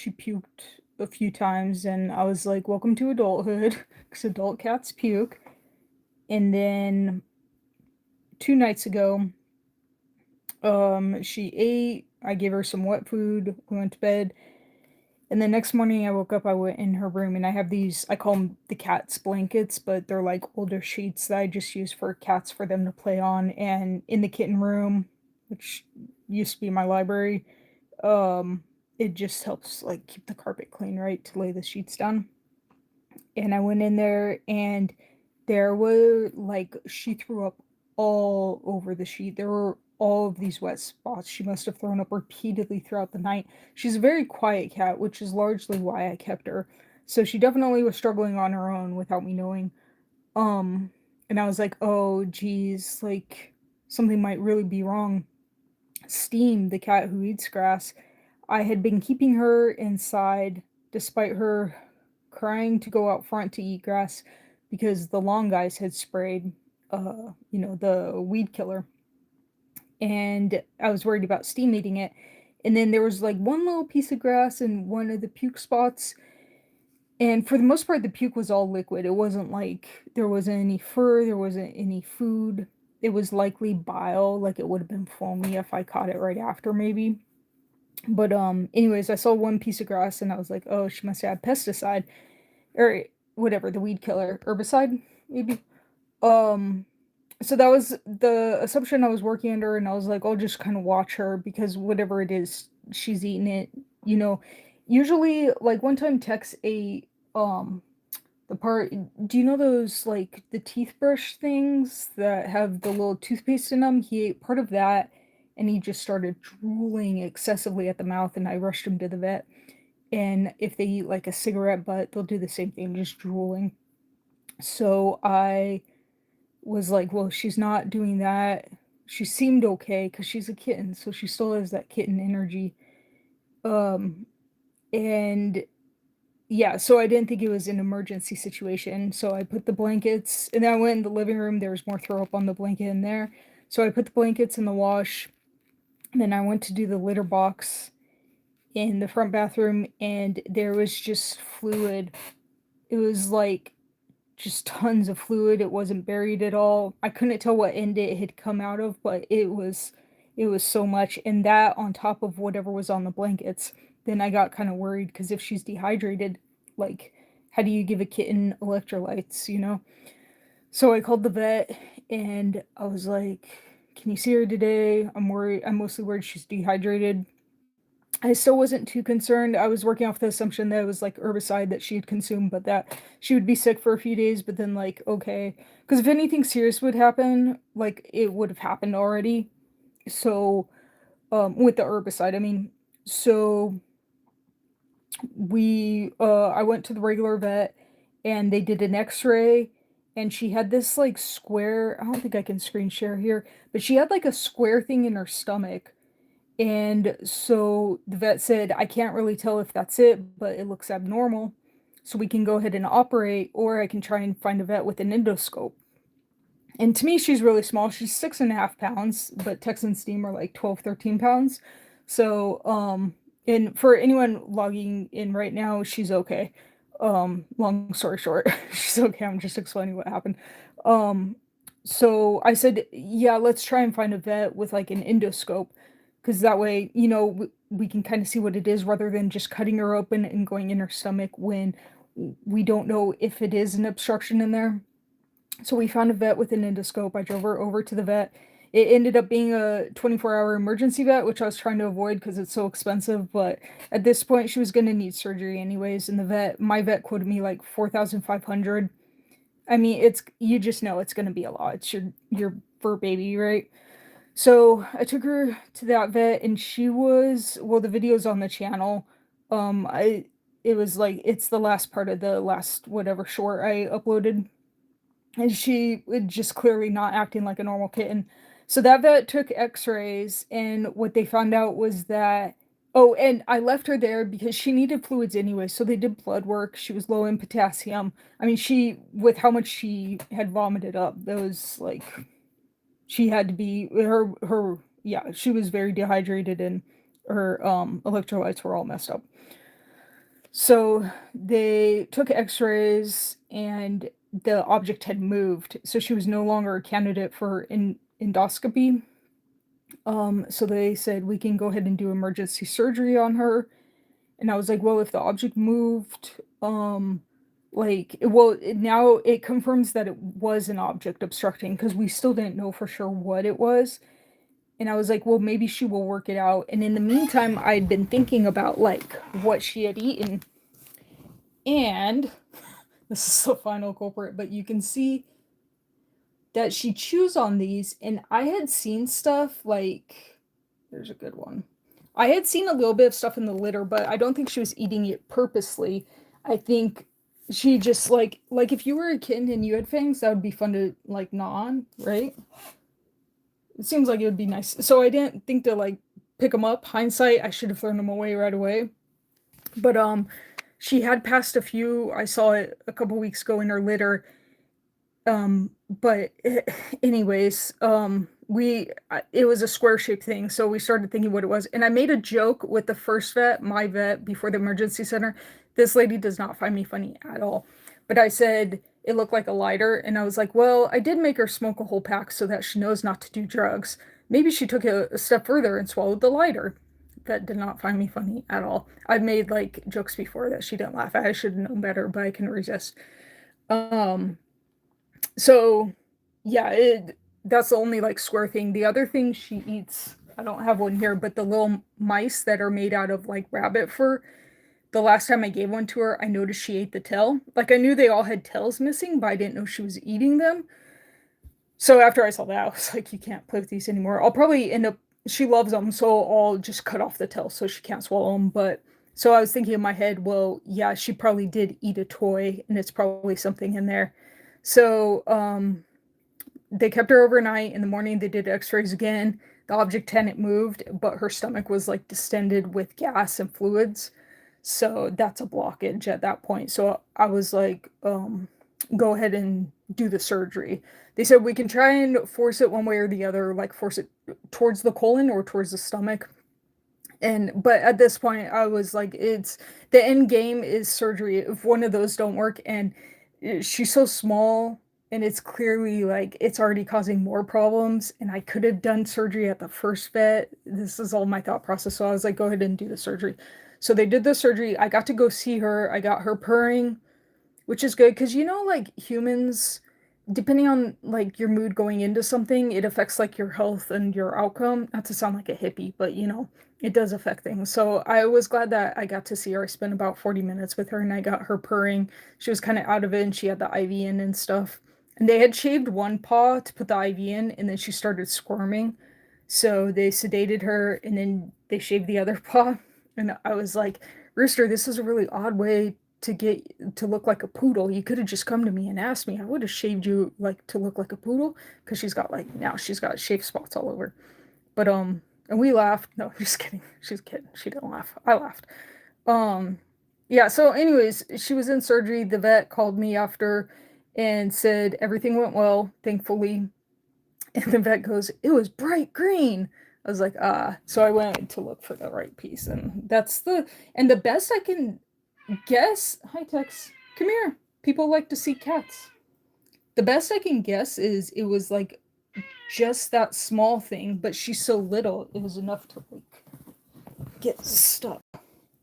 she puked a few times, and I was like, "Welcome to adulthood," because adult cats puke. And then 2 nights ago, she ate. I gave her some wet food. We went to bed. And the next morning I woke up, I went in her room and I have these, I call them the cat's blankets, but they're like older sheets that I just use for cats for them to play on. And in the kitten room, which used to be my library, um, it just helps like keep the carpet clean, right? To lay the sheets down. And I went in there and there were like she threw up all over the sheet. There were all of these wet spots. She must have thrown up repeatedly throughout the night. She's a very quiet cat, which is largely why I kept her. So she definitely was struggling on her own without me knowing. Um and I was like, "Oh geez, like something might really be wrong." Steam, the cat who eats grass, I had been keeping her inside despite her crying to go out front to eat grass because the long guys had sprayed, the weed killer. And I was worried about Steam eating it. And then there was like one little piece of grass in one of the puke spots. And for the most part, the puke was all liquid. It wasn't like there wasn't any fur, there wasn't any food. It was likely bile, like it would have been foamy if I caught it right after, maybe. But anyways, I saw one piece of grass and I was like, oh, she must have pesticide or whatever, the weed killer, herbicide, maybe. Um so that was the assumption I was working under, and I was like, I'll just kind of watch her because whatever it is, she's eating it, you know. Usually, like one time Tex ate the part, do you know those like the teeth brush things that have the little toothpaste in them? He ate part of that and he just started drooling excessively at the mouth, and I rushed him to the vet. And if they eat like a cigarette butt, they'll do the same thing, just drooling. So I was like, well, she's not doing that. She seemed okay because she's a kitten, so she still has that kitten energy. Um, and yeah, so I didn't think it was an emergency situation. So I put the blankets, and then I went in the living room. There was more throw up on the blanket in there. So I put the blankets in the wash. And then I went to do the litter box in the front bathroom, and there was just fluid. It was like just tons of fluid. It wasn't buried at all. I couldn't tell what end it had come out of, but it was so much, and that on top of whatever was on the blankets. Then I got kind of worried because if she's dehydrated, like how do you give a kitten electrolytes, you know? So I called the vet and I was like, "Can you see her today? I'm worried. I'm mostly worried she's dehydrated." I still wasn't too concerned. I was working off the assumption that it was like herbicide that she had consumed, but that she would be sick for a few days, but then like, okay. Because if anything serious would happen, like it would have happened already. So, with the herbicide, I mean, so I went to the regular vet and they did an x-ray and she had this like square, I don't think I can screen share here, but she had like a square thing in her stomach. And so the vet said, I can't really tell if that's it, but it looks abnormal. So we can go ahead and operate, or I can try and find a vet with an endoscope. And to me, she's really small. She's 6.5 pounds, but Texan Steam are like 12, 13 pounds. So, and for anyone logging in right now, she's okay. Long story short, she's okay. I'm just explaining what happened. Um, so I said, yeah, let's try and find a vet with like an endoscope, because that way, we can kind of see what it is rather than just cutting her open and going in her stomach when we don't know if it is an obstruction in there. So we found a vet with an endoscope. I drove her over to the vet. It ended up being a 24-hour emergency vet, which I was trying to avoid because it's so expensive. But at this point, she was going to need surgery anyways. And my vet quoted me like 4,500. I mean, you just know it's going to be a lot. It's your fur baby, right? So I took her to that vet, and she was, well, the video's on the channel. It was like it's the last part of the last whatever short I uploaded, and she was just clearly not acting like a normal kitten. So that vet took x-rays, and what they found out was that, oh, and I left her there because she needed fluids anyway, so they did blood work. She was low in potassium. I mean, with how much she had vomited up, that was like, she had to be, yeah, she was very dehydrated, and her electrolytes were all messed up. So they took x-rays and the object had moved, so she was no longer a candidate for endoscopy. So they said, "We can go ahead and do emergency surgery on her." And I was like, "Well, if the object moved, now it confirms that it was an object obstructing because we still didn't know for sure what it was." And I was like, "Well, maybe she will work it out." And in the meantime, I'd been thinking about, like, what she had eaten, and this is the final culprit, but you can see that she chews on these, and I had seen stuff like there's a good one. I had seen a little bit of stuff in the litter, but I don't think she was eating it purposely. I think she just like if you were a kitten and you had fangs, that would be fun to like gnaw on, right? It seems like it would be nice. So I didn't think to like pick them up. Hindsight, I should have thrown them away right away. But she had passed a few. I saw it a couple weeks ago in her litter. But anyways, it was a square shaped thing, so we started thinking what it was. And I made a joke with the first vet, my vet, before the emergency center. This lady does not find me funny at all. But I said it looked like a lighter, and I was like, well, I did make her smoke a whole pack so that she knows not to do drugs. Maybe she took a step further and swallowed the lighter. That did not find me funny at all. I've made like jokes before that she didn't laugh at. I should have known better, but I can resist. Um, so yeah, that's the only like square thing. The other thing she eats, I don't have one here, but the little mice that are made out of like rabbit fur. The last time I gave one to her, I noticed she ate the tail. Like I knew they all had tails missing, but I didn't know she was eating them. So after I saw that, I was like, you can't play with these anymore. I'll probably end up, she loves them, so I'll just cut off the tail so she can't swallow them. But so I was thinking in my head, well, yeah, she probably did eat a toy and it's probably something in there. So they kept her overnight. In the morning, they did x-rays again. The object hadn't moved, but her stomach was like distended with gas and fluids. So that's a blockage at that point. So I was like, go ahead and do the surgery. They said we can try and force it one way or the other, like force it towards the colon or towards the stomach. And but at this point, I was like, it's the end game is surgery. If one of those don't work, and she's so small, and it's clearly like it's already causing more problems, and I could have done surgery at the first vet. This is all my thought process. So I was like, go ahead and do the surgery. So they did the surgery. I got to go see her. I got her purring, which is good because like humans, depending on like your mood going into something, it affects like your health and your outcome. Not to sound like a hippie, but it does affect things. So I was glad that I got to see her. I spent about 40 minutes with her and I got her purring. She was kind of out of it and she had the IV in and stuff. And they had shaved one paw to put the IV in and then she started squirming. So they sedated her and then they shaved the other paw. And I was like, Rooster, this is a really odd way to get to look like a poodle. You could have just come to me and asked me. I would have shaved you like to look like a poodle because now she's got shaved spots all over. But and we laughed. No, just kidding. She's kidding. She didn't laugh. I laughed. Um yeah, so anyways, she was in surgery. The vet called me after and said everything went well, thankfully. And the vet goes, "It was bright green." I was like, "Ah." So I went to look for the right piece, and the best I can guess. Hi, Tex. Come here. People like to see cats. The best I can guess is it was like just that small thing, but she's so little, it was enough to like get stuck.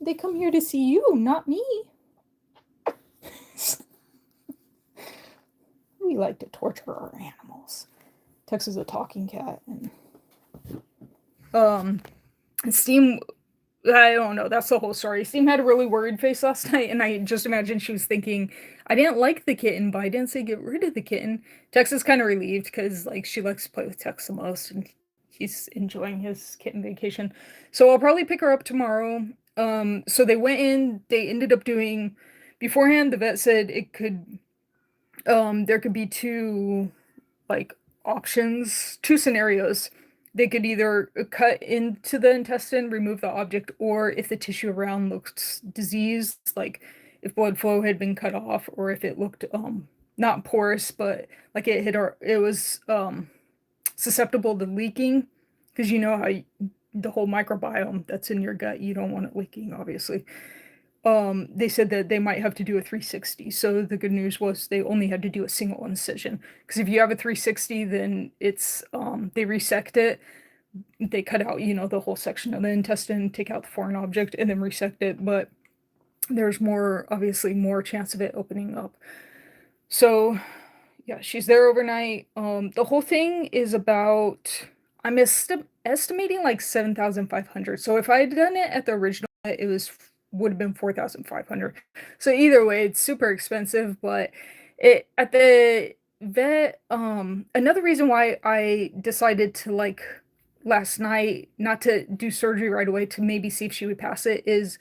They come here to see you, not me. We like to torture our animals. Tex is a talking cat, and um, Steam. I don't know. That's the whole story. Steam had a really worried face last night, and I just imagine she was thinking, I didn't like the kitten, but I didn't say get rid of the kitten. Tex is kind of relieved because like she likes to play with Tex the most, and he's enjoying his kitten vacation. So I'll probably pick her up tomorrow. So they went in. They ended up doing beforehand. The vet said it could there could be two like options, two scenarios. They could either cut into the intestine, remove the object, or if the tissue around looks diseased, like if blood flow had been cut off, or if it looked not porous, but like it was susceptible to leaking, because the whole microbiome that's in your gut, you don't want it leaking, obviously. they said that they might have to do a 360. So the good news was they only had to do a single incision. Because if you have a 360, then it's they resect it. They cut out, the whole section of the intestine, take out the foreign object, and then resect it. But there's obviously more chance of it opening up. So yeah, she's there overnight. The whole thing is about I'm estimating like 7,500. So if I had done it at the original, it would have been 4,500. So either way, it's super expensive, but it at the vet another reason why I decided to like last night not to do surgery right away to maybe see if she would pass it is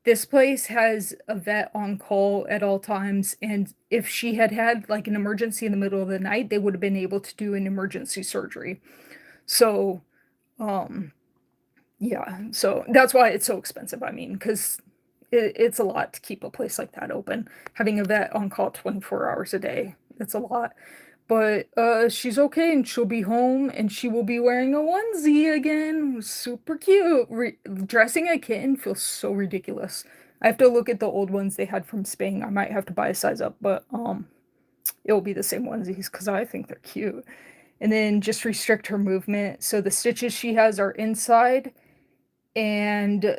this place has a vet on call at all times, and if she had had like an emergency in the middle of the night, they would have been able to do an emergency surgery. So, um, yeah, so that's why it's so expensive. I mean, because it's a lot to keep a place like that open. Having a vet on call 24 hours a day, it's a lot. But she's okay and she'll be home and she will be wearing a onesie again. Super cute. Dressing a kitten feels so ridiculous. I have to look at the old ones they had from Spain. I might have to buy a size up, but it'll be the same onesies because I think they're cute. And then just restrict her movement. So the stitches she has are inside, and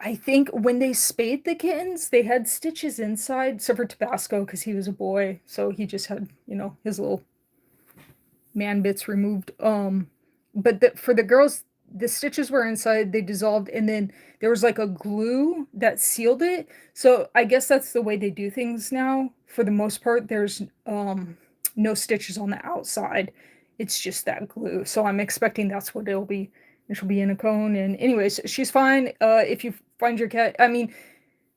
I think when they spayed the kittens, they had stitches inside, except for Tabasco because he was a boy, so he just had, his little man bits removed. But for the girls, the stitches were inside, they dissolved, and then there was like a glue that sealed it. So I guess that's the way they do things now. For the most part, there's no stitches on the outside. It's just that glue. So I'm expecting that's what it'll be. And she'll be in a cone. And anyways, she's fine. If you find your cat, I mean,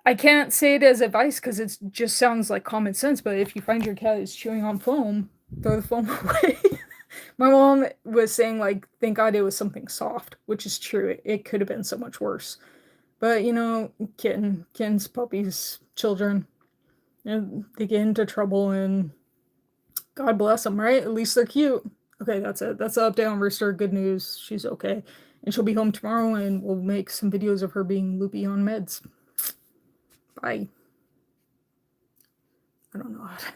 I can't say it as advice because it just sounds like common sense, but if you find your cat is chewing on foam, throw the foam away. My mom was saying, like, thank God it was something soft, which is true. It could have been so much worse. But, kittens, puppies, children, they get into trouble and God bless them, right? At least they're cute. Okay, that's it. That's the update on Rooster. Good news. She's okay. And she'll be home tomorrow and we'll make some videos of her being loopy on meds. Bye. I don't know how to